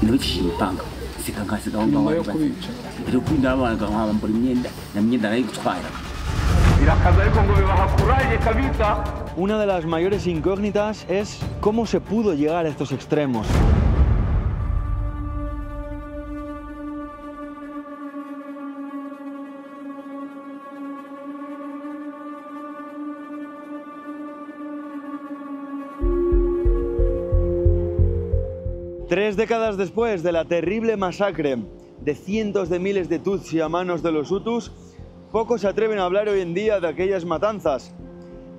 n'abikishimipanga sikangasiga aho ngaho nyuma yo kubica rero kwinda abantu nkabambura imyenda na myenda nayo gutwara birakaza ariko ngo bibahakuraje kabisa. Una de las mayores incógnitas es cómo se pudo llegar a estos extremos. Tres décadas después de la terrible masacre de cientos de miles de Tutsi a manos de los Hutus, pocos se atreven a hablar hoy en día de aquellas matanzas.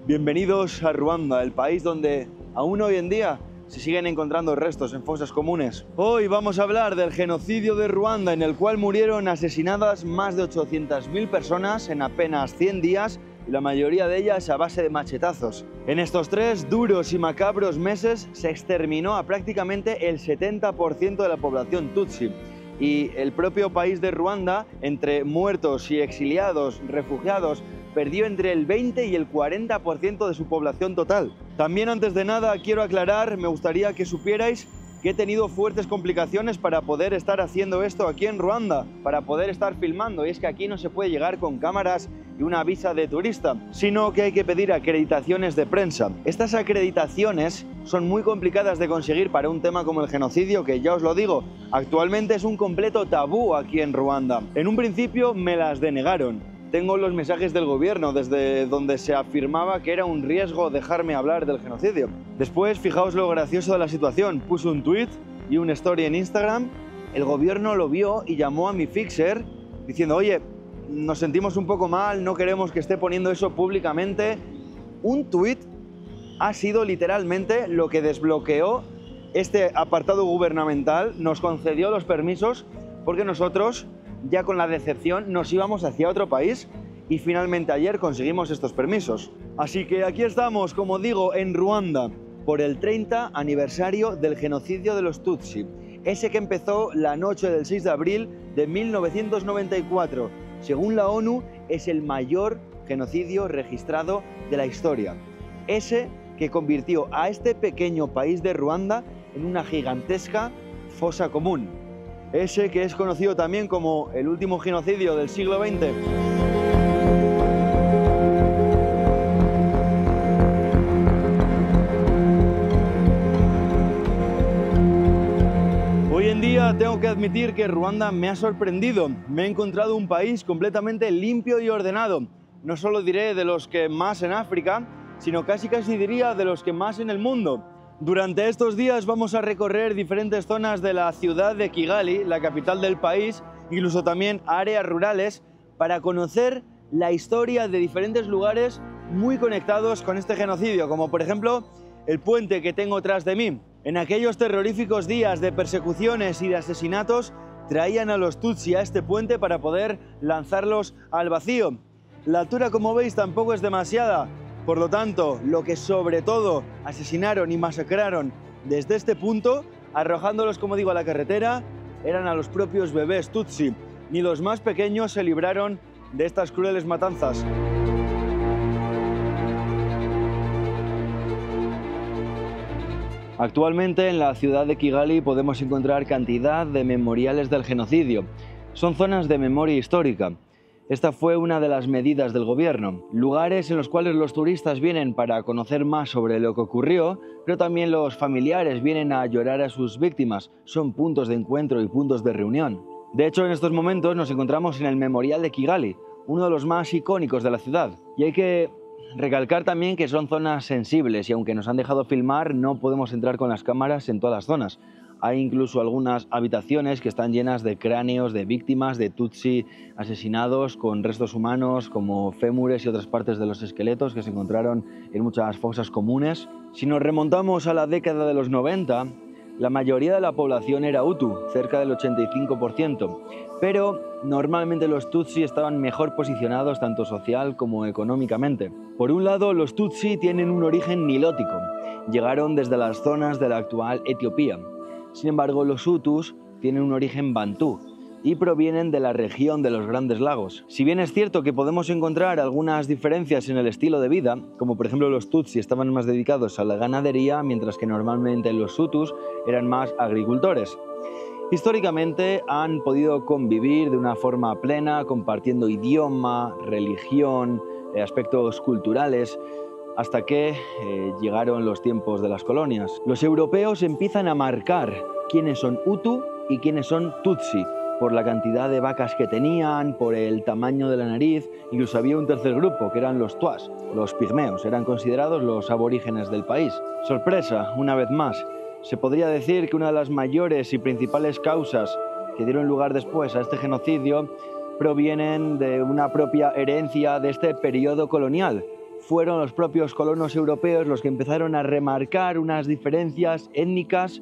Bienvenidos a Ruanda, el país donde aún hoy en día se siguen encontrando restos en fosas comunes. Hoy vamos a hablar del genocidio de Ruanda, en el cual murieron asesinadas más de 800.000 personas en apenas 100 días, y la mayoría de ellas a base de machetazos. En estos 3 duros y macabros meses se exterminó a prácticamente el 70% de la población Tutsi. Y el propio país de Ruanda, entre muertos y exiliados, refugiados, perdió entre el 20 y el 40% de su población total. También, antes de nada, quiero aclarar, me gustaría que supierais que he tenido fuertes complicaciones para poder estar haciendo esto aquí en Ruanda, para poder estar filmando, y es que aquí no se puede llegar con cámaras y una visa de turista, sino que hay que pedir acreditaciones de prensa. Estas acreditaciones son muy complicadas de conseguir para un tema como el genocidio, que ya os lo digo, actualmente es un completo tabú aquí en Ruanda. En un principio me las denegaron. Tengo los mensajes del gobierno desde donde se afirmaba que era un riesgo dejarme hablar del genocidio. Después, fijaos lo gracioso de la situación, puse un tweet y una story en Instagram, el gobierno lo vio y llamó a mi fixer diciendo: oye, nos sentimos un poco mal, no queremos que esté poniendo eso públicamente. Un tweet ha sido literalmente lo que desbloqueó este apartado gubernamental, nos concedió los permisos, porque nosotros, ya con la decepción, nos íbamos hacia otro país y finalmente ayer conseguimos estos permisos. Así que aquí estamos, como digo, en Ruanda, por el 30 aniversario del genocidio de los Tutsi, ese que empezó la noche del 6 de abril de 1994. Según la ONU, es el mayor genocidio registrado de la historia. Ese que convirtió a este pequeño país de Ruanda en una gigantesca fosa común. Ese que es conocido también como el último genocidio del siglo XX. Hoy en día tengo que admitir que Ruanda me ha sorprendido. Me he encontrado un país completamente limpio y ordenado. No solo diré de los que más en África, sino casi diría de los que más en el mundo. Durante estos días vamos a recorrer diferentes zonas de la ciudad de Kigali, la capital del país, incluso también áreas rurales, para conocer la historia de diferentes lugares muy conectados con este genocidio, como por ejemplo el puente que tengo tras de mí. En aquellos terroríficos días de persecuciones y de asesinatos, traían a los Tutsi a este puente para poder lanzarlos al vacío. La altura, como veis, tampoco es demasiada. Por lo tanto, lo que sobre todo asesinaron y masacraron desde este punto, arrojándolos, como digo, a la carretera, eran a los propios bebés Tutsi. Ni los más pequeños se libraron de estas crueles matanzas. Actualmente en la ciudad de Kigali podemos encontrar cantidad de memoriales del genocidio. Son zonas de memoria histórica. Esta fue una de las medidas del gobierno, lugares en los cuales los turistas vienen para conocer más sobre lo que ocurrió, pero también los familiares vienen a llorar a sus víctimas, son puntos de encuentro y puntos de reunión. De hecho, en estos momentos nos encontramos en el Memorial de Kigali, uno de los más icónicos de la ciudad, y hay que recalcar también que son zonas sensibles y aunque nos han dejado filmar, no podemos entrar con las cámaras en todas las zonas. Hay incluso algunas habitaciones que están llenas de cráneos de víctimas de Tutsi asesinados con restos humanos como fémures y otras partes de los esqueletos que se encontraron en muchas fosas comunes. Si nos remontamos a la década de los 90, la mayoría de la población era Hutu, cerca del 85%, pero normalmente los Tutsi estaban mejor posicionados tanto social como económicamente. Por un lado, los Tutsi tienen un origen nilótico, llegaron desde las zonas de la actual Etiopía. Sin embargo, los Hutus tienen un origen bantú y provienen de la región de los Grandes Lagos. Si bien es cierto que podemos encontrar algunas diferencias en el estilo de vida, como por ejemplo los Tutsi estaban más dedicados a la ganadería, mientras que normalmente los Hutus eran más agricultores. Históricamente han podido convivir de una forma plena, compartiendo idioma, religión, aspectos culturales, hasta que llegaron los tiempos de las colonias. Los europeos empiezan a marcar quiénes son Hutu y quiénes son Tutsi, por la cantidad de vacas que tenían, por el tamaño de la nariz. Incluso había un tercer grupo, que eran los Tuas, los pigmeos, eran considerados los aborígenes del país. Sorpresa, una vez más. Se podría decir que una de las mayores y principales causas que dieron lugar después a este genocidio provienen de una propia herencia de este periodo colonial. Fueron los propios colonos europeos los que empezaron a remarcar unas diferencias étnicas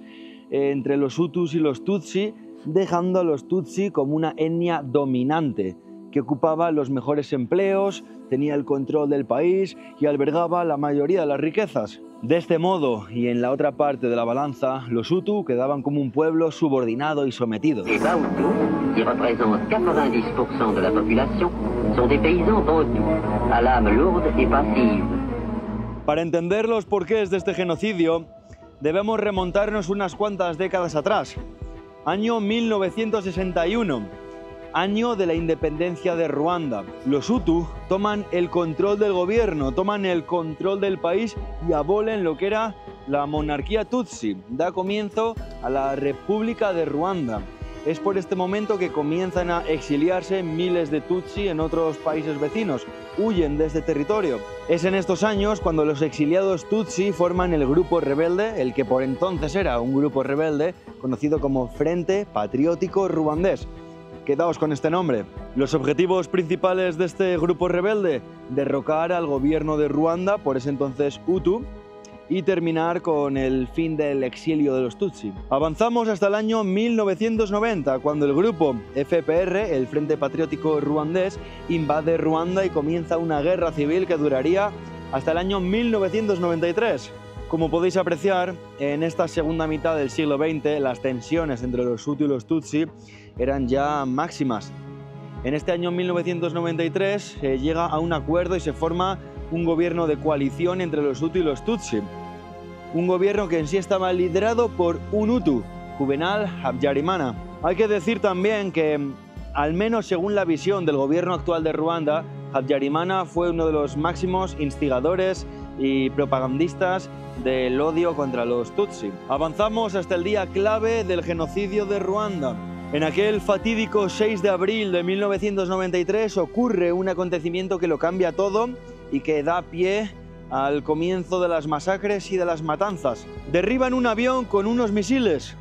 entre los Hutus y los Tutsi, dejando a los Tutsi como una etnia dominante, que ocupaba los mejores empleos, tenía el control del país y albergaba la mayoría de las riquezas. De este modo, y en la otra parte de la balanza, los Hutu quedaban como un pueblo subordinado y sometido. Les Bahutus, qui représentent 90% de la population, sont des paysans bretons, à l'âme lourde et passive. Para entender los porqués de este genocidio, debemos remontarnos unas cuantas décadas atrás. Año 1961. Año de la independencia de Ruanda. Los Hutu toman el control del gobierno, toman el control del país y abolen lo que era la monarquía Tutsi. Da comienzo a la República de Ruanda. Es por este momento que comienzan a exiliarse miles de Tutsi en otros países vecinos. Huyen de este territorio. Es en estos años cuando los exiliados Tutsi forman el grupo rebelde, el que por entonces era un grupo rebelde, conocido como Frente Patriótico Ruandés. Quedaos con este nombre. Los objetivos principales de este grupo rebelde: derrocar al gobierno de Ruanda, por ese entonces Hutu, y terminar con el fin del exilio de los Tutsi. Avanzamos hasta el año 1990, cuando el grupo FPR, el Frente Patriótico Ruandés, invade Ruanda y comienza una guerra civil que duraría hasta el año 1993. Como podéis apreciar, en esta segunda mitad del siglo XX, las tensiones entre los Hutu y los Tutsi eran ya máximas. En este año 1993 se llega a un acuerdo y se forma un gobierno de coalición entre los Hutu y los Tutsi. Un gobierno que en sí estaba liderado por un Hutu, Juvenal Habyarimana. Hay que decir también que, al menos según la visión del gobierno actual de Ruanda, Habyarimana fue uno de los máximos instigadores y propagandistas del odio contra los Tutsi. Avanzamos hasta el día clave del genocidio de Ruanda. En aquel fatídico 6 de abril de 1993 ocurre un acontecimiento que lo cambia todo y que da pie al comienzo de las masacres y de las matanzas. Derriban un avión con unos misiles.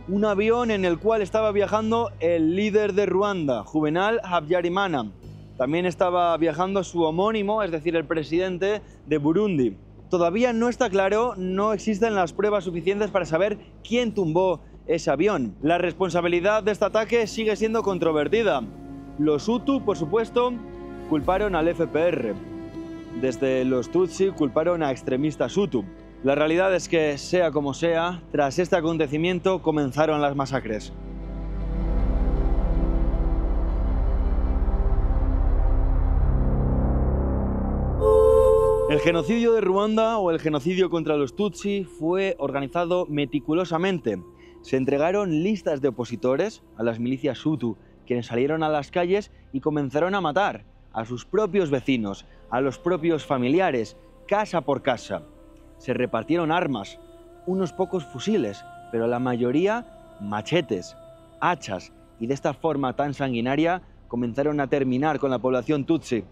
Un avión en el cual estaba viajando el líder de Ruanda, Juvenal Habyarimana. También estaba viajando su homónimo, es decir, el presidente de Burundi. Todavía no está claro, no existen las pruebas suficientes para saber quién tumbó ese avión. La responsabilidad de este ataque sigue siendo controvertida. Los Hutu, por supuesto, culparon al FPR. Desde los Tutsi culparon a extremistas Hutu. La realidad es que, sea como sea, tras este acontecimiento comenzaron las masacres. El genocidio de Ruanda, o el genocidio contra los Tutsi, fue organizado meticulosamente. Se entregaron listas de opositores a las milicias Hutu, quienes salieron a las calles y comenzaron a matar a sus propios vecinos, a los propios familiares, casa por casa. Se repartieron armas, unos pocos fusiles, pero la mayoría machetes, hachas, y de esta forma tan sanguinaria comenzaron a terminar con la población Tutsi.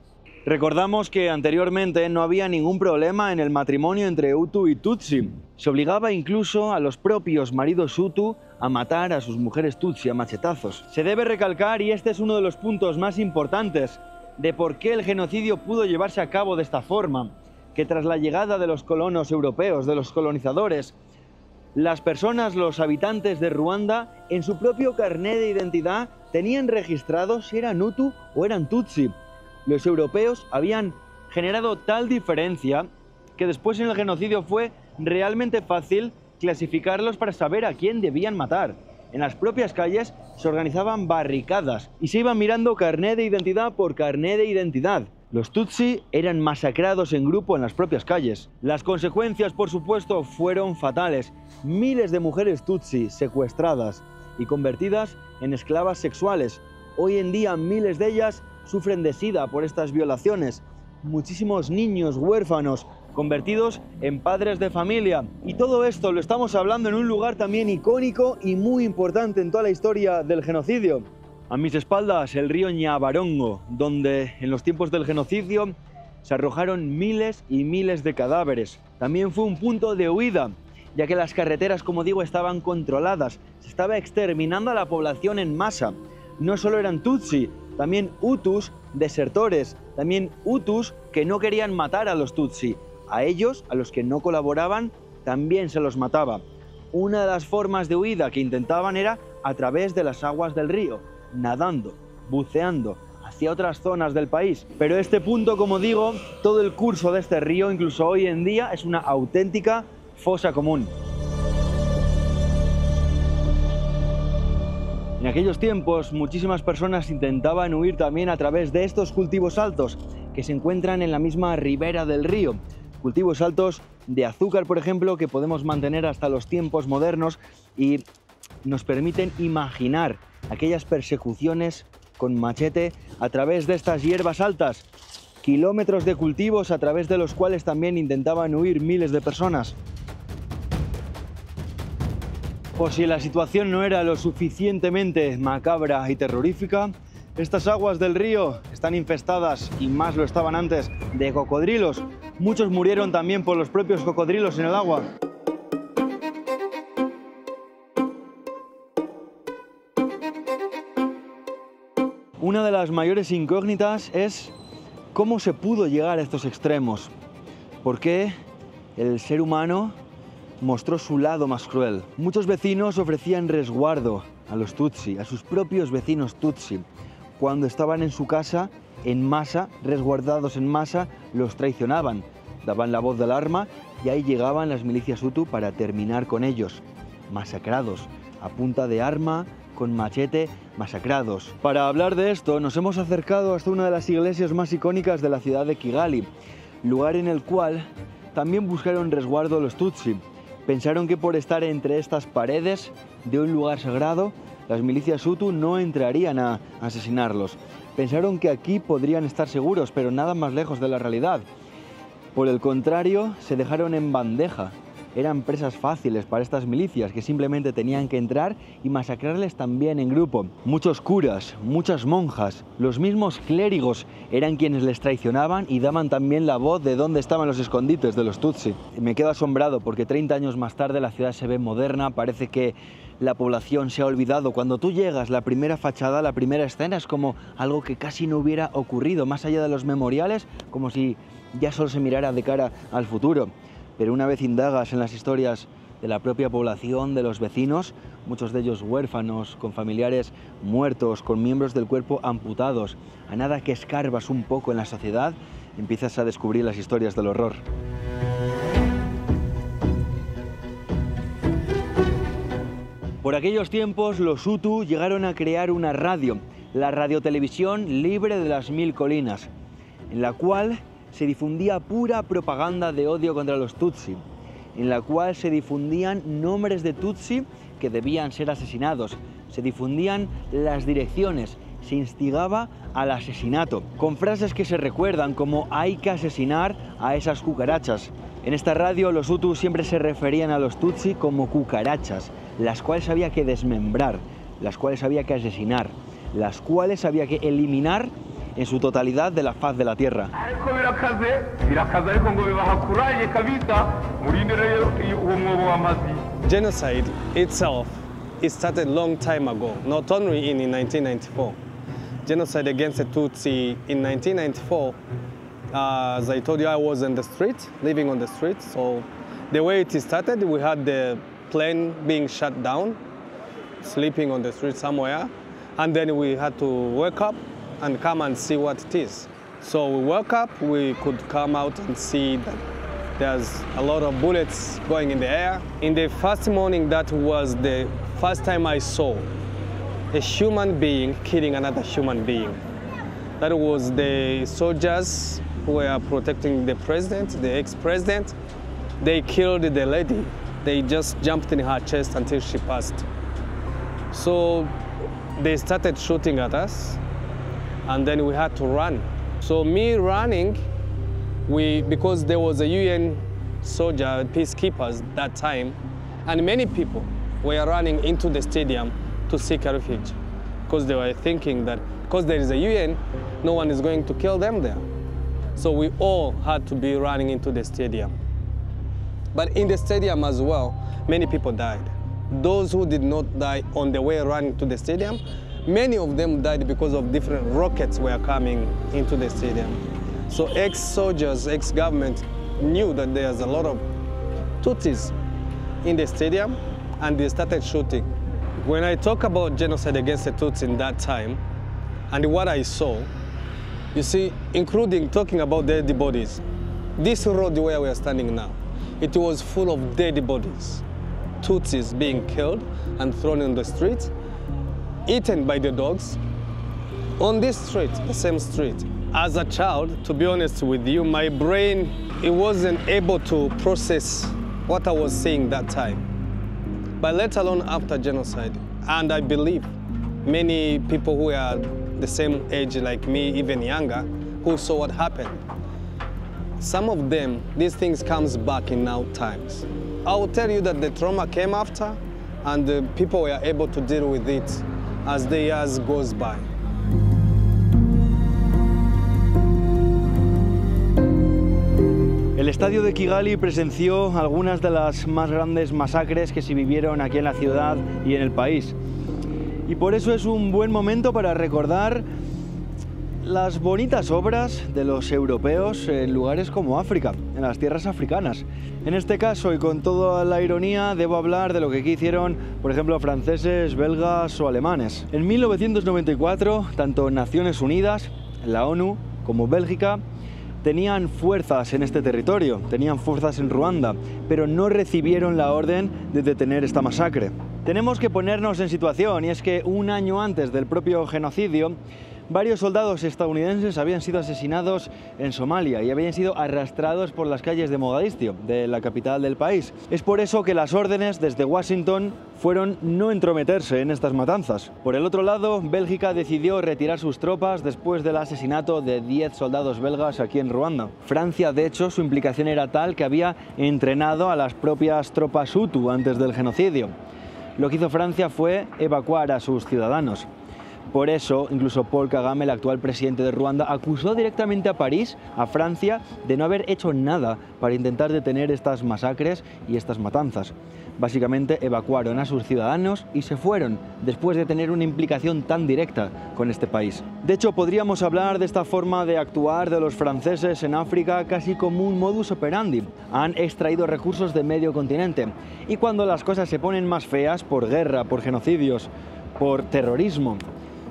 Recordamos que anteriormente no había ningún problema en el matrimonio entre Hutu y Tutsi. Se obligaba incluso a los propios maridos Hutu a matar a sus mujeres Tutsi a machetazos. Se debe recalcar, y este es uno de los puntos más importantes, de por qué el genocidio pudo llevarse a cabo de esta forma, que tras la llegada de los colonos europeos, de los colonizadores, las personas, los habitantes de Ruanda, en su propio carné de identidad tenían registrados si eran Hutu o eran Tutsi. Los europeos habían generado tal diferencia que después en el genocidio fue realmente fácil clasificarlos para saber a quién debían matar. En las propias calles se organizaban barricadas y se iban mirando carné de identidad por carné de identidad. Los Tutsi eran masacrados en grupo en las propias calles. Las consecuencias, por supuesto, fueron fatales. Miles de mujeres Tutsi secuestradas, y convertidas en esclavas sexuales. Hoy en día miles de ellas sufren de SIDA por estas violaciones. Muchísimos niños huérfanos convertidos en padres de familia. Y todo esto lo estamos hablando en un lugar también icónico y muy importante en toda la historia del genocidio. A mis espaldas el río Ñabarongo, donde en los tiempos del genocidio se arrojaron miles y miles de cadáveres. También fue un punto de huida, ya que las carreteras, como digo, estaban controladas. Se estaba exterminando a la población en masa. No solo eran Tutsi, también Hutus desertores, también Hutus que no querían matar a los Tutsi. A ellos, a los que no colaboraban, también se los mataba. Una de las formas de huida que intentaban era a través de las aguas del río, nadando, buceando hacia otras zonas del país. Pero este punto, como digo, todo el curso de este río, incluso hoy en día, es una auténtica fosa común. En aquellos tiempos, muchísimas personas intentaban huir también a través de estos cultivos altos que se encuentran en la misma ribera del río. Cultivos altos de azúcar, por ejemplo, que podemos mantener hasta los tiempos modernos y nos permiten imaginar aquellas persecuciones con machete a través de estas hierbas altas. Kilómetros de cultivos a través de los cuales también intentaban huir miles de personas. Por si la situación no era lo suficientemente macabra y terrorífica, estas aguas del río están infestadas, y más lo estaban antes, de cocodrilos. Muchos murieron también por los propios cocodrilos en el agua. Una de las mayores incógnitas es cómo se pudo llegar a estos extremos. ¿Por qué el ser humano mostró su lado más cruel? Muchos vecinos ofrecían resguardo a los Tutsi, a sus propios vecinos Tutsi. Cuando estaban en su casa, en masa, resguardados en masa, los traicionaban. Daban la voz de alarma y ahí llegaban las milicias Hutu para terminar con ellos. Masacrados, a punta de arma, con machete, masacrados. Para hablar de esto, nos hemos acercado hasta una de las iglesias más icónicas de la ciudad de Kigali, lugar en el cual también buscaron resguardo los Tutsi. Pensaron que por estar entre estas paredes de un lugar sagrado, las milicias Hutu no entrarían a asesinarlos. Pensaron que aquí podrían estar seguros, pero nada más lejos de la realidad. Por el contrario, se dejaron en bandeja. Eran presas fáciles para estas milicias que simplemente tenían que entrar y masacrarles también en grupo. Muchos curas, muchas monjas, los mismos clérigos eran quienes les traicionaban y daban también la voz de dónde estaban los escondites de los Tutsi. Me quedo asombrado porque 30 años más tarde la ciudad se ve moderna, parece que la población se ha olvidado. Cuando tú llegas, la primera fachada, la primera escena es como algo que casi no hubiera ocurrido, más allá de los memoriales, como si ya solo se mirara de cara al futuro. Pero una vez indagas en las historias de la propia población, de los vecinos, muchos de ellos huérfanos, con familiares muertos, con miembros del cuerpo amputados, a nada que escarbas un poco en la sociedad, empiezas a descubrir las historias del horror. Por aquellos tiempos, los Hutu llegaron a crear una radio, la radiotelevisión libre de las 1000 colinas, en la cual se difundía pura propaganda de odio contra los Tutsi, en la cual se difundían nombres de Tutsi que debían ser asesinados, se difundían las direcciones, se instigaba al asesinato, con frases que se recuerdan como hay que asesinar a esas cucarachas. En esta radio los Hutu siempre se referían a los Tutsi como cucarachas, las cuales había que desmembrar, las cuales había que asesinar, las cuales había que eliminar en su totalidad de la faz de la tierra. Genocide itself, it started a long time ago, not only in 1994. Genocide against the Tutsi in 1994, as I told you, I was in the street, living on the street. So the way it started, we had the plane being shut down, sleeping on the street somewhere, and then we had to wake up and come and see what it is. So we woke up, we could come out and see that there's a lot of bullets going in the air. In the first morning, that was the first time I saw a human being killing another human being. That was the soldiers who were protecting the president, the ex-president. They killed the lady. They just jumped in her chest until she passed. So they started shooting at us, and then we had to run. So me running, because there was a UN soldier, peacekeepers that time, and many people were running into the stadium to seek a refuge, because they were thinking that because there is a UN, no one is going to kill them there. So we all had to be running into the stadium. But in the stadium as well, many people died. Those who did not die on the way running to the stadium, many of them died because of different rockets were coming into the stadium. So ex-soldiers, ex-government knew that there's a lot of Tutsis in the stadium, and they started shooting. When I talk about genocide against the Tutsis in that time, and what I saw, you see, including talking about dead bodies, this road where we are standing now, it was full of dead bodies. Tutsis being killed and thrown in the street, eaten by the dogs, on this street, the same street. As a child, to be honest with you, my brain, it wasn't able to process what I was seeing that time. But let alone after genocide, and I believe many people who are the same age like me, even younger, who saw what happened. Some of them, these things comes back in now times. I will tell you that the trauma came after, and the people were able to deal with it as the years goes by. El estadio de Kigali presenció algunas de las más grandes masacres que se vivieron aquí en la ciudad y en el país. Y por eso es un buen momento para recordar las bonitas obras de los europeos en lugares como África, en las tierras africanas. En este caso, y con toda la ironía, debo hablar de lo que aquí hicieron, por ejemplo, franceses, belgas o alemanes. En 1994, tanto Naciones Unidas, la ONU, como Bélgica, tenían fuerzas en este territorio, tenían fuerzas en Ruanda, pero no recibieron la orden de detener esta masacre. Tenemos que ponernos en situación, y es que un año antes del propio genocidio, varios soldados estadounidenses habían sido asesinados en Somalia y habían sido arrastrados por las calles de Mogadiscio, de la capital del país. Es por eso que las órdenes desde Washington fueron no entrometerse en estas matanzas. Por el otro lado, Bélgica decidió retirar sus tropas después del asesinato de 10 soldados belgas aquí en Ruanda. Francia, de hecho, su implicación era tal que había entrenado a las propias tropas Hutu antes del genocidio. Lo que hizo Francia fue evacuar a sus ciudadanos. Por eso, incluso Paul Kagame, el actual presidente de Ruanda, acusó directamente a París, a Francia, de no haber hecho nada para intentar detener estas masacres y estas matanzas. Básicamente evacuaron a sus ciudadanos y se fueron, después de tener una implicación tan directa con este país. De hecho, podríamos hablar de esta forma de actuar de los franceses en África casi como un modus operandi. Han extraído recursos de medio continente, y cuando las cosas se ponen más feas por guerra, por genocidios, por terrorismo,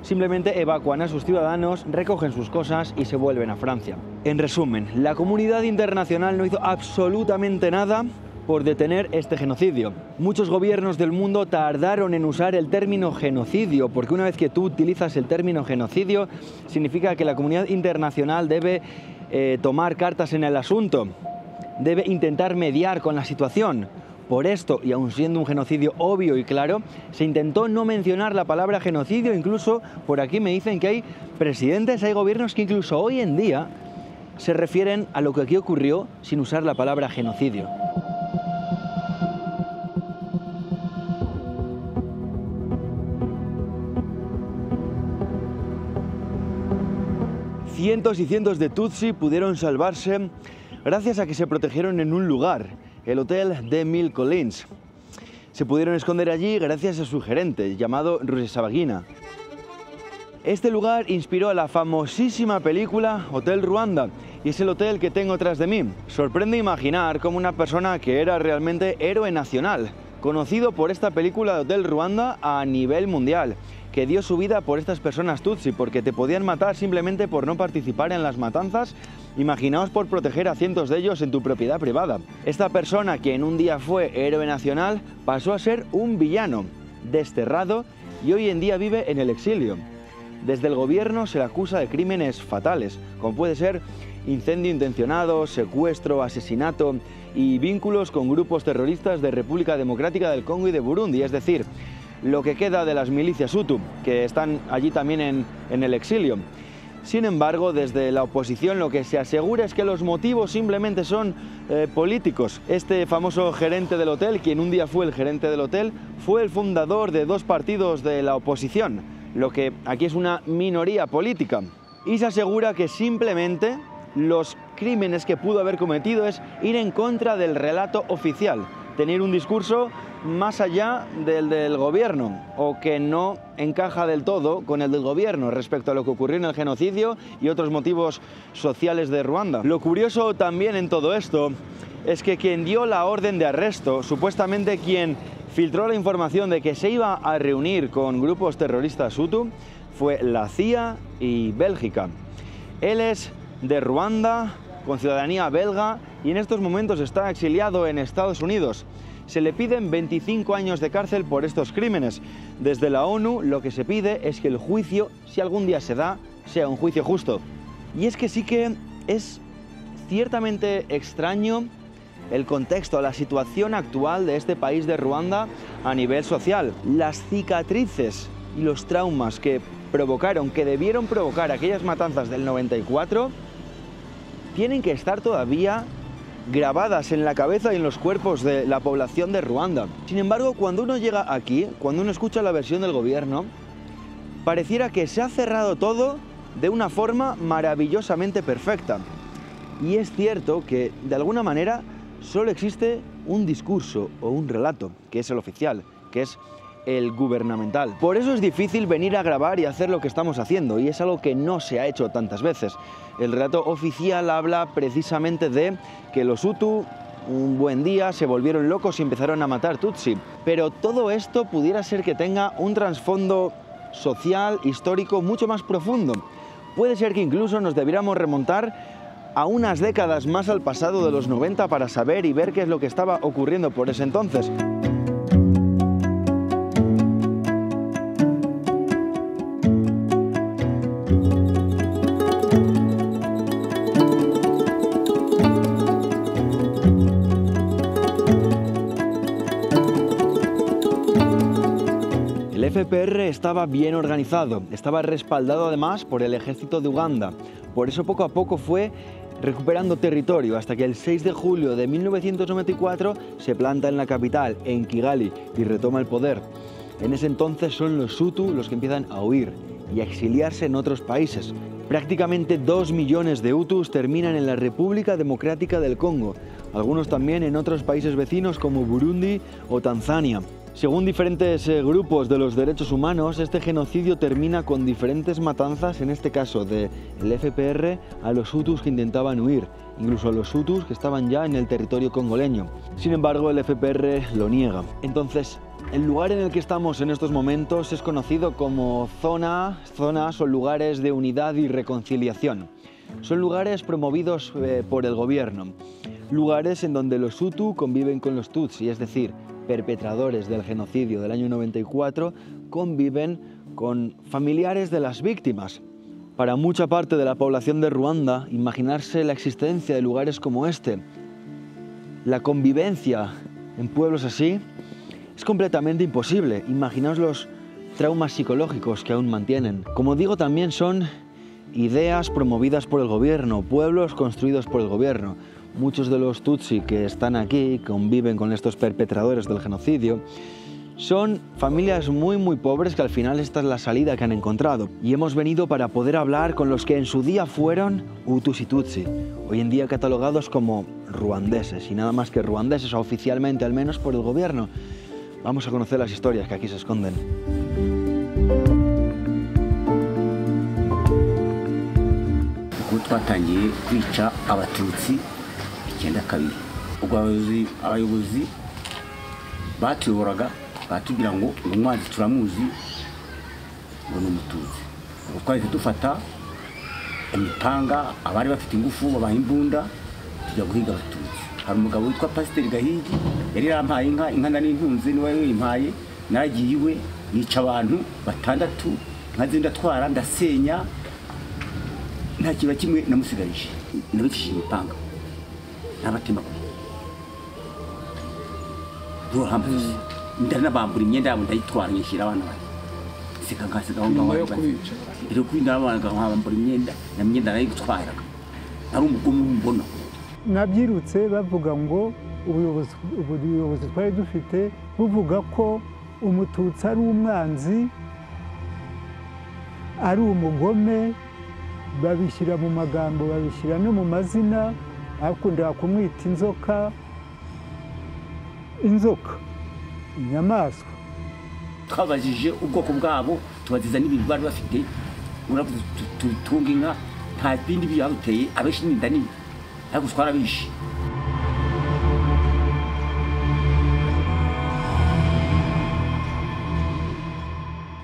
simplemente evacuan a sus ciudadanos, recogen sus cosas y se vuelven a Francia. En resumen, la comunidad internacional no hizo absolutamente nada por detener este genocidio. Muchos gobiernos del mundo tardaron en usar el término genocidio, porque una vez que tú utilizas el término genocidio, significa que la comunidad internacional debe tomar cartas en el asunto, debe intentar mediar con la situación. Por esto, y aun siendo un genocidio obvio y claro, se intentó no mencionar la palabra genocidio. Incluso por aquí me dicen que hay presidentes, hay gobiernos que incluso hoy en día se refieren a lo que aquí ocurrió sin usar la palabra genocidio. Cientos y cientos de Tutsi pudieron salvarse gracias a que se protegieron en un lugar, el Hotel de Mille Collines. Se pudieron esconder allí gracias a su gerente, llamado Rusesabagina. Este lugar inspiró a la famosísima película Hotel Ruanda, y es el hotel que tengo tras de mí. Sorprende imaginar cómo una persona que era realmente héroe nacional, conocido por esta película de Hotel Ruanda a nivel mundial, que dio su vida por estas personas Tutsi, porque te podían matar simplemente por no participar en las matanzas. Imaginaos por proteger a cientos de ellos en tu propiedad privada. Esta persona, que en un día fue héroe nacional, pasó a ser un villano, desterrado, y hoy en día vive en el exilio. Desde el gobierno se le acusa de crímenes fatales, como puede ser incendio intencionado, secuestro, asesinato y vínculos con grupos terroristas de República Democrática del Congo y de Burundi. Es decir, lo que queda de las milicias Hutu, que están allí también en el exilio. Sin embargo, desde la oposición lo que se asegura es que los motivos simplemente son políticos. Este famoso gerente del hotel, quien un día fue el gerente del hotel, fue el fundador de dos partidos de la oposición, lo que aquí es una minoría política. Y se asegura que simplemente los crímenes que pudo haber cometido es ir en contra del relato oficial, tener un discurso más allá del gobierno, o que no encaja del todo con el del gobierno respecto a lo que ocurrió en el genocidio y otros motivos sociales de Ruanda. Lo curioso también en todo esto es que quien dio la orden de arresto, supuestamente quien filtró la información de que se iba a reunir con grupos terroristas Hutu, fue la CIA y Bélgica. Él es de Ruanda, con ciudadanía belga, y en estos momentos está exiliado en Estados Unidos. Se le piden 25 años de cárcel por estos crímenes. Desde la ONU lo que se pide es que el juicio, si algún día se da, sea un juicio justo. Y es que sí que es ciertamente extraño el contexto, la situación actual de este país de Ruanda a nivel social. Las cicatrices y los traumas que provocaron, que debieron provocar aquellas matanzas del 94, tienen que estar todavía grabadas en la cabeza y en los cuerpos de la población de Ruanda. Sin embargo, cuando uno llega aquí, cuando uno escucha la versión del gobierno, pareciera que se ha cerrado todo de una forma maravillosamente perfecta. Y es cierto que, de alguna manera, solo existe un discurso o un relato, que es el oficial, que es el gubernamental. Por eso es difícil venir a grabar y hacer lo que estamos haciendo, y es algo que no se ha hecho tantas veces. El relato oficial habla precisamente de que los Hutu un buen día se volvieron locos y empezaron a matar Tutsi. Pero todo esto pudiera ser que tenga un trasfondo social, histórico, mucho más profundo. Puede ser que incluso nos debiéramos remontar a unas décadas más al pasado de los 90 para saber y ver qué es lo que estaba ocurriendo por ese entonces. El FPR estaba bien organizado, estaba respaldado además por el ejército de Uganda. Por eso poco a poco fue recuperando territorio hasta que el 6 de julio de 1994 se planta en la capital, en Kigali, y retoma el poder. En ese entonces son los Hutu los que empiezan a huir y a exiliarse en otros países. Prácticamente 2 millones de Hutus terminan en la República Democrática del Congo, algunos también en otros países vecinos como Burundi o Tanzania. Según diferentes grupos de los derechos humanos, este genocidio termina con diferentes matanzas, en este caso del FPR, a los Hutus que intentaban huir, incluso a los Hutus que estaban ya en el territorio congoleño. Sin embargo, el FPR lo niega. Entonces, el lugar en el que estamos en estos momentos es conocido como zonas o lugares de unidad y reconciliación. Son lugares promovidos por el gobierno, lugares en donde los Hutu conviven con los Tutsi, es decir, perpetradores del genocidio del año 94 conviven con familiares de las víctimas. Para mucha parte de la población de Ruanda, imaginarse la existencia de lugares como este, la convivencia en pueblos así, es completamente imposible. Imaginaos los traumas psicológicos que aún mantienen. Como digo, también son ideas promovidas por el gobierno, pueblos construidos por el gobierno. Muchos de los Tutsi que están aquí, conviven con estos perpetradores del genocidio, son familias muy pobres que al final esta es la salida que han encontrado. Y hemos venido para poder hablar con los que en su día fueron Hutus y Tutsi, hoy en día catalogados como ruandeses, y nada más que ruandeses, oficialmente al menos por el gobierno. Vamos a conocer las historias que aquí se esconden. Twatangiye kwica abatutsi 92 ubwo abayobozi batuyoboraga batubwira ngo umwanzi turamuzi ngo ni umututsi. Ubwo twahise dufata imipanga, abari bafite ingufu babaha imbunda tujya guhiga abatutsi. Hari umugabo witwa Pasiteri Gahigi yari yarampaye inka n'intunzi niwe yimpaye, nagiye iwe yica abantu 6, inka ze ndatwara ndasenya, nta kiba kimwe namusigarije, nabicishije imipanga n'abatima. Ruhambuzi ndanabambura imyenda yabo ndayitwara nyishyira abana banjye sika nkasiga aho ngaho rero kwinda abana nkabambura imyenda na myenda nayitwaraga ari umugomo mbona nabyirutse bavuga ngo ubuyobozi twari dufite buvuga ko umututsi ari umwanzi ari umugome babishyira mu magambo babishyira no mu mazina akunda kumwita inzoka inyamaswa twabajije ubwoko bwabo tubaziza n'ibintu bari bafite tutunga inka nta bindi byabuteye abenshi n'inda nini ariko twarabishe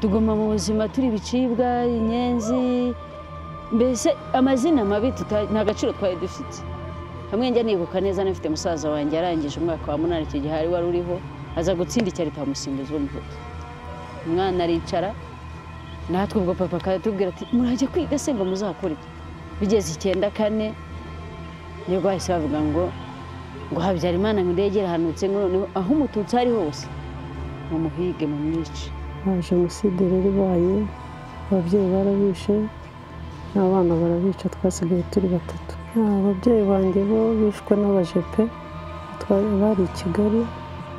tuguma mu buzima turi bicibwa inyenzi mbese amazina mabi nta gaciro twari dufite hamwe njya nibuka neza nafite musaza wanjye arangije umwaka wa 8 icyo gihe ari wari uriho aza gutsinda icyari tamusimbuza w'umuhutu umwana aricara natwe ubwo papa akatubwira ati murajya kwiga se ngo muzakora iki bigeze 94 niyo bahise bavuga ngo Habyarimana ngo ndegera hanutse ngo noneho aho umututsi ari hose mu muhige mu mwici jenoside rero ibaye ababyeyi barabishe n'abana barabica twasigaye turi batatu ababyeyi banjye bo bishwe n'abajepe bari i Kigali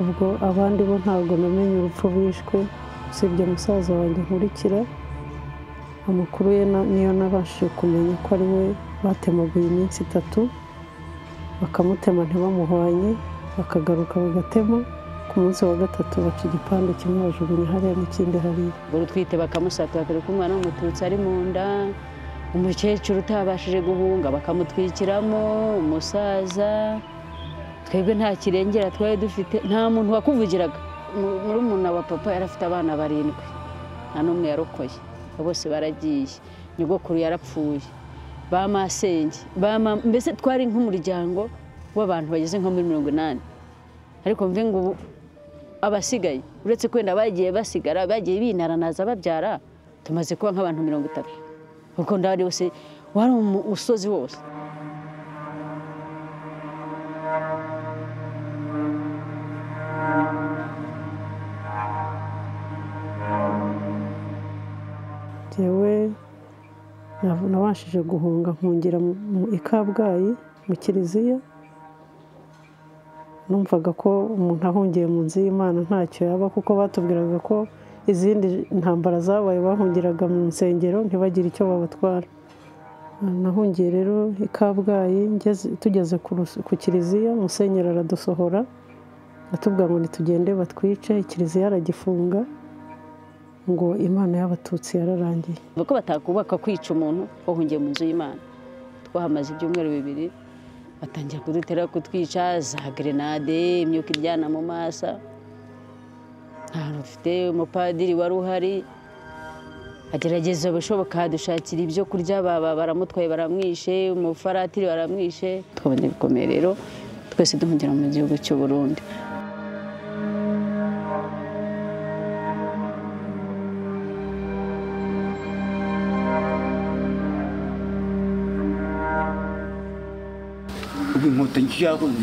ubwo abandi bo ntabwo namenye urupfu bishwe usibye musaza wanjye nkurikira amakuru ye niyo nabashije kumenya ko ari we batemaguye iminsi 3 bakamutema ntibamuhwanye bakagaruka bagatema ku munsi wa 3 baca igipande kimwe bajugunya hariya n'ikindi hariya ubwo twite bakamusatira kare ko umwana w'umututsi ari mu nda umukecuru utabashije guhunga bakamutwikiramo umusaza twebwe nta kirengera twari dufite nta muntu wakuvugiraga muri umuntu wa papa yarafite abana 7 nta n'umwe yarokoye bose baragiye nyogokuru yarapfuye bamasenge mbese twari nk'umuryango w'abantu bageze nko muri 80 ariko mve ngo abasigaye uretse kwenda bagiye basigara bagiye binaranaza babyara tumaze kuba nk'abantu 30 kuko ndabari bose wari umusozi wose jewe nabashije guhunga nkungira mu Kabgayi mu kiliziya numvaga ko umuntu ahungiye mu nzu y'Imana ntacyo yaba kuko batubwiraga ko izindi ntambara zabaye bahungiraga mu nsengero ntibagire icyo babatwara nahungiye rero i Kabgayi tugeze ku kiliziya musenyeri aradusohora atubwira ngo nitugende batwice kiliziya aragifunga ngo Imana y'abatutsi yararangiye nuko batakubaka kwica umuntu wahungiye mu nzu y'Imana twahamaze ibyumweru 2 batangira kudutera kutwica za grenade imyuka iryana mu masa ahantu dufite umupadiri wari uhari agerageza bishoboka dushakira ibyo kurya baramutwaye baramwishe umufaratiri baramwishe twabonye bikomeye rero twese duhungira mu gihugu cy'u Burundi inkotanyi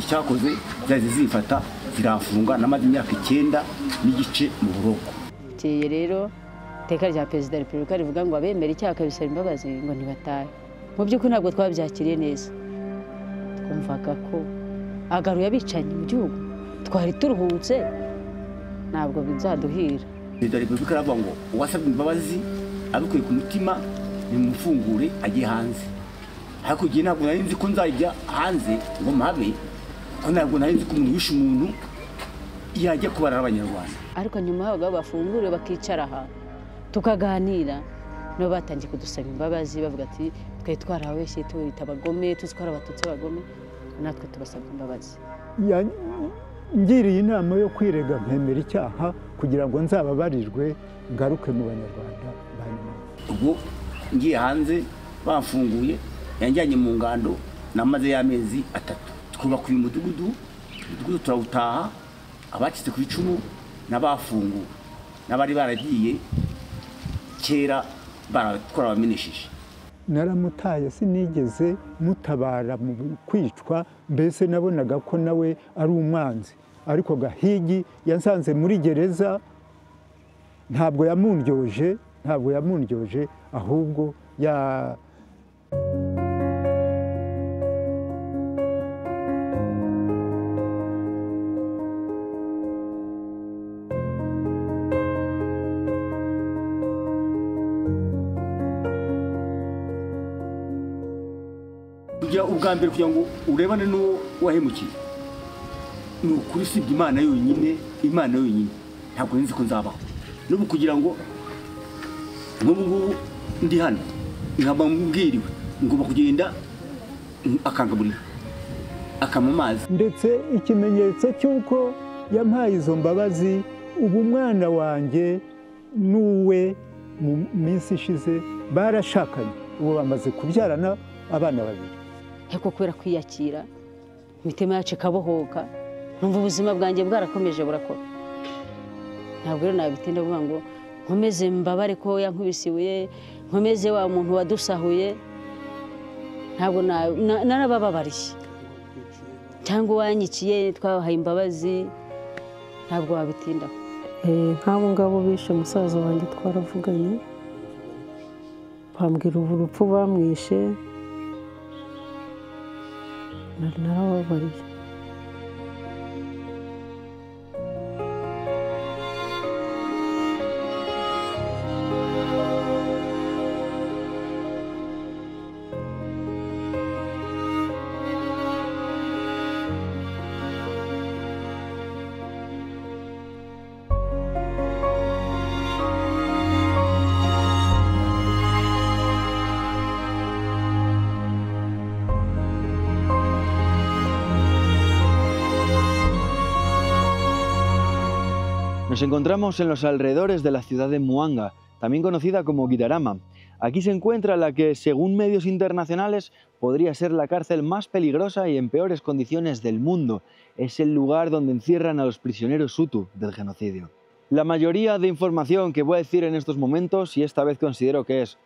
cyakoze zaje zifata zirafunga namaze imyaka 9 n'igice mu buroko cyeye rero iteka rya perezida wa repubulika rivuga ngo abemera icyaha bisaba imbabazi ngo ntibatahe mu by'ukuri ntabwo twabyakiriye neza twumvaga ko agaruye abicanyi mu gihugu twari turuhutse ntabwo bizaduhira perezida wa repubulika aravuga ngo uwasabye imbabazi abikuye ku mutima nimufungure agiye hanze ariko giye ntabwo nari nzi ko nzajya hanze ngo mpabe ko ntabwo nari nzi ko umuntu yishe umuntu yajya kubarara abanyarwanda ariko nyuma y'aho bafungure bakicara aha tukaganira no batangiye kudusaba imbabazi bavuga ati twe twarabeshye twita abagome tuzikora abatutsi abagome natwe tubasaba imbabazi ngiriye inama yo kwirega mpemera icyaha kugira ngo nzababarirwe ngaruke mu banyarwanda banyuma ubwo ngiye hanze bafunguye yanjyanye mu ngando namaze y'amezi 3 twubaka uyu mudugudu turawutaha abacitse ku icumu n'abafunguwe n'abari baragiye kera barakora bamenesheje naramutaye sinigeze mutabara mu kwicwa mbese nabonaga ko nawe ari umwanzi ariko Gahigi yansanze muri gereza ntabwo yamundyoje ahubwo ubwa mbere kugira ngo urebane n'uwo wahemukiye ni ukuri usibye Imana yonyine ntabwo nzi ko nzabaho n'ubu kugira ngo nk'ubu ngubu ndi hano nkaba mbwiriwe ngomba kugenda akangaburira akama amazi ndetse ikimenyetso cy'uko yampaye izo mbabazi ubu umwana wanjye n'uwe mu minsi ishize barashakanye ubu bamaze kubyarana abana babiri ariko kubera kwiyakira imitima yacu ikabohoka numva ubuzima bwanjye bwarakomeje burakora ntabwo rero nabitinda kuvuga ngo nkomeze mbabare ko yankubise ibuye nkomeze wa muntu wadusahuye ntabwo narabababariye cyangwa uwanyiciye twabahaye imbabazi ntabwo wabitindaho nk'abo ngabo bishe musaza wanjye twaravuganye bambwira ubu urupfu bamwishe narababariye Nos encontramos en los alrededores de la ciudad de Muanga, también conocida como Gitarama. Aquí se encuentra la que, según medios internacionales, podría ser la cárcel más peligrosa y en peores condiciones del mundo. Es el lugar donde encierran a los prisioneros Hutu del genocidio. La mayoría de información que voy a decir en estos momentos, y esta vez considero que es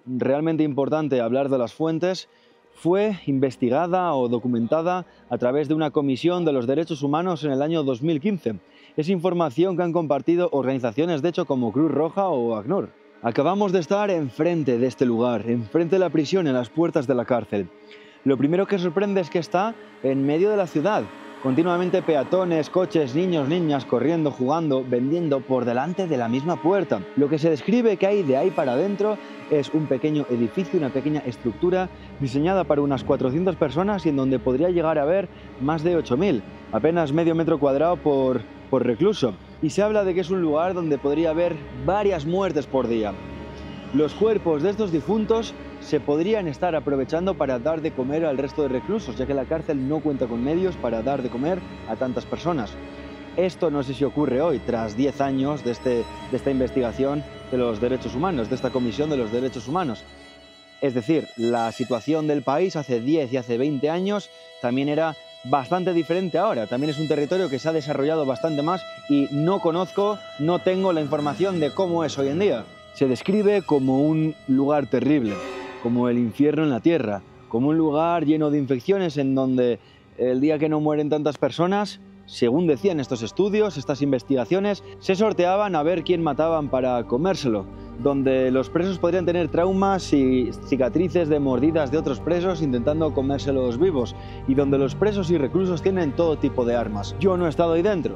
realmente importante hablar de las fuentes, fue investigada o documentada a través de una comisión de los derechos humanos en el año 2015. Es información que han compartido organizaciones de hecho como Cruz Roja o ACNUR. Acabamos de estar enfrente de este lugar, enfrente de la prisión, en las puertas de la cárcel. Lo primero que sorprende es que está en medio de la ciudad. Continuamente peatones, coches, niños, niñas corriendo, jugando, vendiendo por delante de la misma puerta. Lo que se describe que hay de ahí para adentro es un pequeño edificio, una pequeña estructura diseñada para unas 400 personas y en donde podría llegar a haber más de 8.000, apenas medio metro cuadrado por recluso. Y se habla de que es un lugar donde podría haber varias muertes por día. Los cuerpos de estos difuntos se podrían estar aprovechando para dar de comer al resto de reclusos, ya que la cárcel no cuenta con medios para dar de comer a tantas personas. Esto no sé si ocurre hoy, tras 10 años de esta investigación de los derechos humanos, de esta comisión de los derechos humanos. Es decir, la situación del país hace 10 y hace 20 años también era bastante diferente ahora. También es un territorio que se ha desarrollado bastante más y no tengo la información de cómo es hoy en día. Se describe como un lugar terrible, como el infierno en la tierra, como un lugar lleno de infecciones en donde el día que no mueren tantas personas, según decían estos estudios, estas investigaciones, se sorteaban a ver quién mataban para comérselo, donde los presos podrían tener traumas y cicatrices de mordidas de otros presos intentando comérselos vivos, y donde los presos y reclusos tienen todo tipo de armas. Yo no he estado ahí dentro,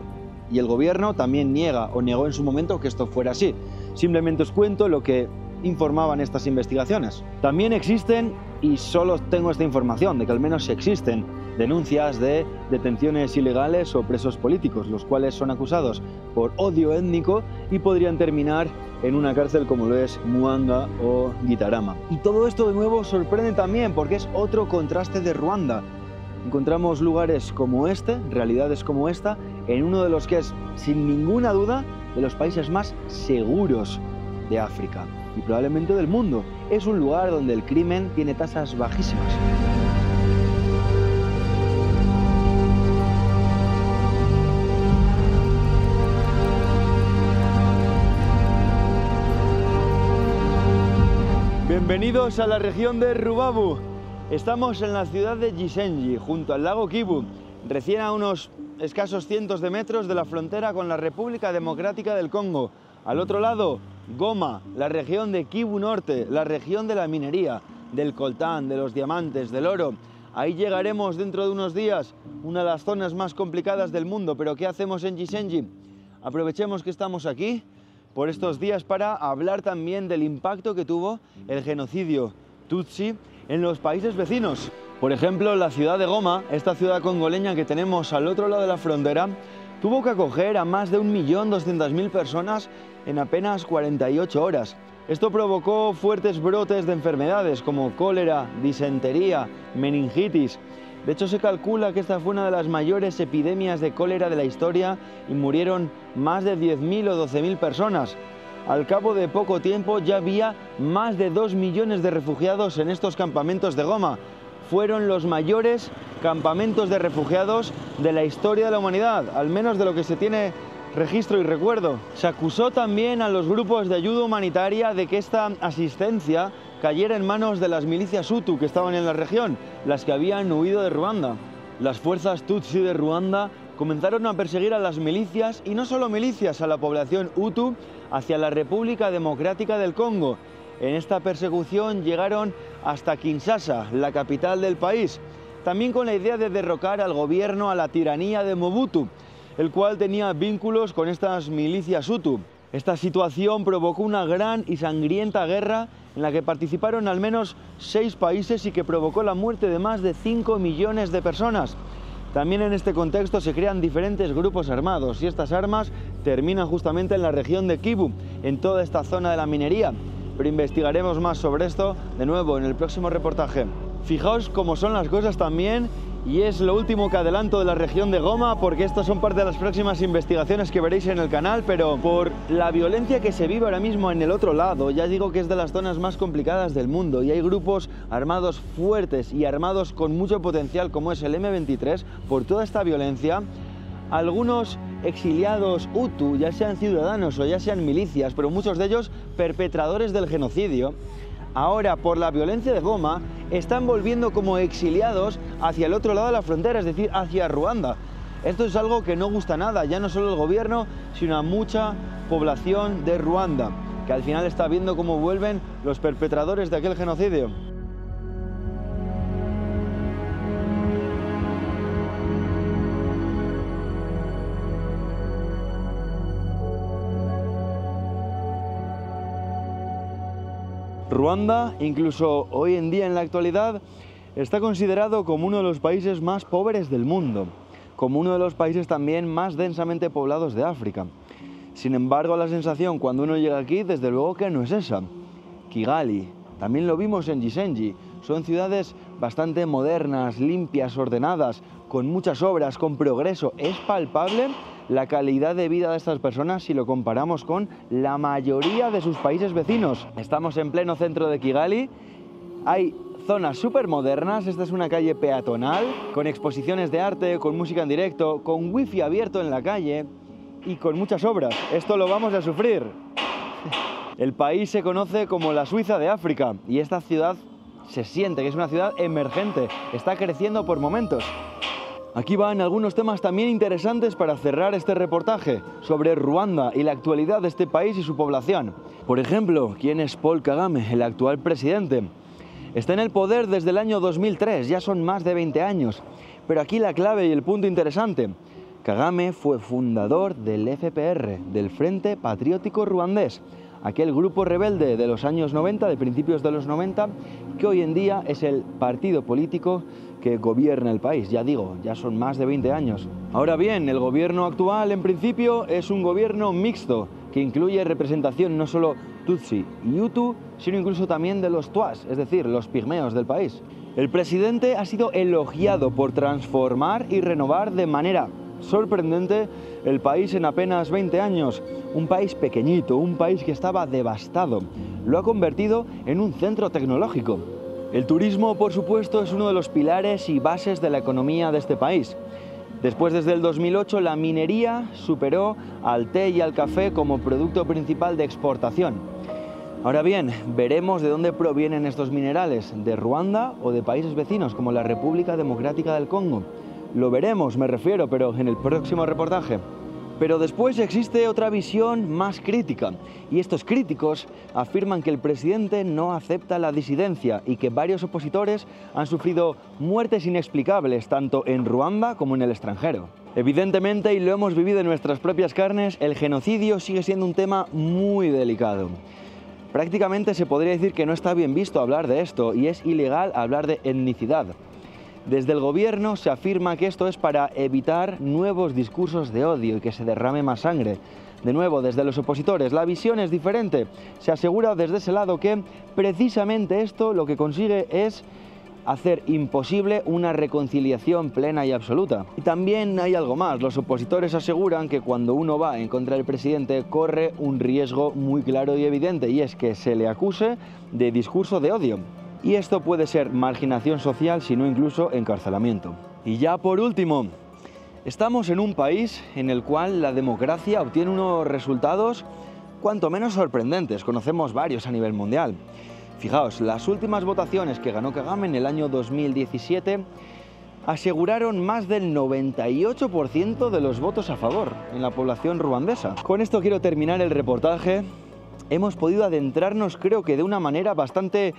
y el gobierno también niega o negó en su momento que esto fuera así. Simplemente os cuento lo que informaban estas investigaciones. También existen, y solo tengo esta información de que al menos existen, denuncias de detenciones ilegales o presos políticos, los cuales son acusados por odio étnico y podrían terminar en una cárcel como lo es Muanga o Gitarama. Y todo esto de nuevo sorprende también porque es otro contraste de Ruanda. Encontramos lugares como este, realidades como esta, en uno de los que es, sin ninguna duda, de los países más seguros de África y probablemente del mundo. Es un lugar donde el crimen tiene tasas bajísimas. Bienvenidos a la región de Rubavu. Estamos en la ciudad de Gisenyi, junto al lago Kivu, recién a unos escasos cientos de metros de la frontera con la República Democrática del Congo. Al otro lado, Goma, la región de Kivu Norte, la región de la minería, del coltán, de los diamantes, del oro. Ahí llegaremos dentro de unos días, una de las zonas más complicadas del mundo. Pero ¿qué hacemos en Gisenyi? Aprovechemos que estamos aquí por estos días para hablar también del impacto que tuvo el genocidio Tutsi en los países vecinos. Por ejemplo, la ciudad de Goma, esta ciudad congoleña que tenemos al otro lado de la frontera, tuvo que acoger a más de 1.200.000 personas en apenas 48 horas. Esto provocó fuertes brotes de enfermedades como cólera, disentería, meningitis. De hecho, se calcula que esta fue una de las mayores epidemias de cólera de la historia y murieron más de 10.000 o 12.000 personas. Al cabo de poco tiempo ya había más de 2 millones de refugiados en estos campamentos de Goma. Fueron los mayores campamentos de refugiados de la historia de la humanidad, al menos de lo que se tiene registro y recuerdo. Se acusó también a los grupos de ayuda humanitaria de que esta asistencia cayera en manos de las milicias Hutu que estaban en la región, las que habían huido de Ruanda. Las fuerzas Tutsi de Ruanda comenzaron a perseguir a las milicias, y no solo milicias, a la población Hutu hacia la República Democrática del Congo. En esta persecución llegaron hasta Kinshasa, la capital del país, también con la idea de derrocar al gobierno, a la tiranía de Mobutu, el cual tenía vínculos con estas milicias Hutu. Esta situación provocó una gran y sangrienta guerra en la que participaron al menos 6 países y que provocó la muerte de más de 5 millones de personas. También en este contexto se crean diferentes grupos armados y estas armas terminan justamente en la región de Kivu, en toda esta zona de la minería. Pero investigaremos más sobre esto de nuevo en el próximo reportaje. Fijaos cómo son las cosas también, y es lo último que adelanto de la región de Goma, porque estas son parte de las próximas investigaciones que veréis en el canal, pero por la violencia que se vive ahora mismo en el otro lado, ya digo que es de las zonas más complicadas del mundo y hay grupos armados fuertes y armados con mucho potencial como es el M23. Por toda esta violencia, algunos exiliados Hutu, ya sean ciudadanos o ya sean milicias, pero muchos de ellos perpetradores del genocidio, ahora por la violencia de Goma están volviendo como exiliados hacia el otro lado de la frontera, es decir, hacia Ruanda. Esto es algo que no gusta nada, ya no solo al gobierno, sino a mucha población de Ruanda, que al final está viendo cómo vuelven los perpetradores de aquel genocidio. Ruanda, incluso hoy en día en la actualidad, está considerado como uno de los países más pobres del mundo, como uno de los países también más densamente poblados de África. Sin embargo, la sensación cuando uno llega aquí, desde luego que no es esa. Kigali, también lo vimos en Gisenyi, son ciudades bastante modernas, limpias, ordenadas, con muchas obras, con progreso. Es palpable la calidad de vida de estas personas si lo comparamos con la mayoría de sus países vecinos. Estamos en pleno centro de Kigali, hay zonas súper modernas, esta es una calle peatonal, con exposiciones de arte, con música en directo, con wifi abierto en la calle y con muchas obras. Esto lo vamos a sufrir. El país se conoce como la Suiza de África y esta ciudad se siente que es una ciudad emergente, está creciendo por momentos. Aquí van algunos temas también interesantes para cerrar este reportaje sobre Ruanda y la actualidad de este país y su población. Por ejemplo, ¿quién es Paul Kagame, el actual presidente? Está en el poder desde el año 2003, ya son más de 20 años. Pero aquí la clave y el punto interesante. Kagame fue fundador del FPR, del Frente Patriótico Ruandés, aquel grupo rebelde de los años 90, de principios de los 90, que hoy en día es el partido político que gobierna el país. Ya digo, ya son más de 20 años. Ahora bien, el gobierno actual en principio es un gobierno mixto, que incluye representación no solo Tutsi y Hutu, sino incluso también de los Tuas, es decir, los pigmeos del país. El presidente ha sido elogiado por transformar y renovar de manera sorprendente el país en apenas 20 años. Un país pequeñito, un país que estaba devastado. Lo ha convertido en un centro tecnológico. El turismo, por supuesto, es uno de los pilares y bases de la economía de este país. Después, desde el 2008, la minería superó al té y al café como producto principal de exportación. Ahora bien, veremos de dónde provienen estos minerales, de Ruanda o de países vecinos como la República Democrática del Congo. Lo veremos, me refiero, pero en el próximo reportaje. Pero después existe otra visión más crítica, y estos críticos afirman que el presidente no acepta la disidencia y que varios opositores han sufrido muertes inexplicables tanto en Ruanda como en el extranjero. Evidentemente, y lo hemos vivido en nuestras propias carnes, el genocidio sigue siendo un tema muy delicado. Prácticamente se podría decir que no está bien visto hablar de esto y es ilegal hablar de etnicidad. Desde el gobierno se afirma que esto es para evitar nuevos discursos de odio y que se derrame más sangre. De nuevo, desde los opositores, la visión es diferente. Se asegura desde ese lado que precisamente esto lo que consigue es hacer imposible una reconciliación plena y absoluta. Y también hay algo más. Los opositores aseguran que cuando uno va en contra del presidente corre un riesgo muy claro y evidente, y es que se le acuse de discurso de odio. Y esto puede ser marginación social, sino incluso encarcelamiento. Y ya por último, estamos en un país en el cual la democracia obtiene unos resultados cuanto menos sorprendentes. Conocemos varios a nivel mundial. Fijaos, las últimas votaciones que ganó Kagame en el año 2017 aseguraron más del 98% de los votos a favor en la población ruandesa. Con esto quiero terminar el reportaje. Hemos podido adentrarnos, creo que de una manera bastante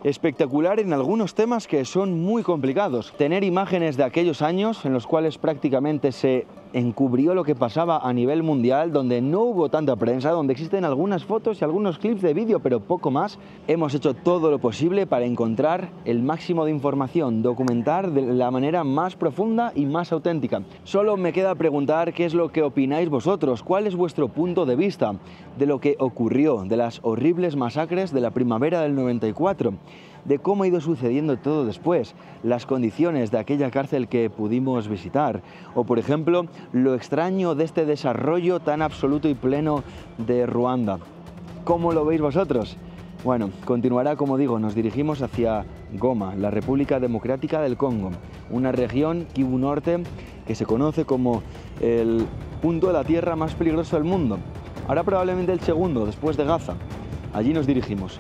espectacular en algunos temas que son muy complicados. Tener imágenes de aquellos años en los cuales prácticamente se encubrió lo que pasaba a nivel mundial, donde no hubo tanta prensa, donde existen algunas fotos y algunos clips de vídeo, pero poco más. Hemos hecho todo lo posible para encontrar el máximo de información, documentar de la manera más profunda y más auténtica. Solo me queda preguntar qué es lo que opináis vosotros, cuál es vuestro punto de vista de lo que ocurrió, de las horribles masacres de la primavera del 94, de cómo ha ido sucediendo todo después, las condiciones de aquella cárcel que pudimos visitar, o por ejemplo, lo extraño de este desarrollo tan absoluto y pleno de Ruanda. ¿Cómo lo veis vosotros? Bueno, continuará, como digo, nos dirigimos hacia Goma, la República Democrática del Congo, una región, Kivu Norte, que se conoce como el punto de la tierra más peligroso del mundo. Ahora probablemente el segundo, después de Gaza. Allí nos dirigimos.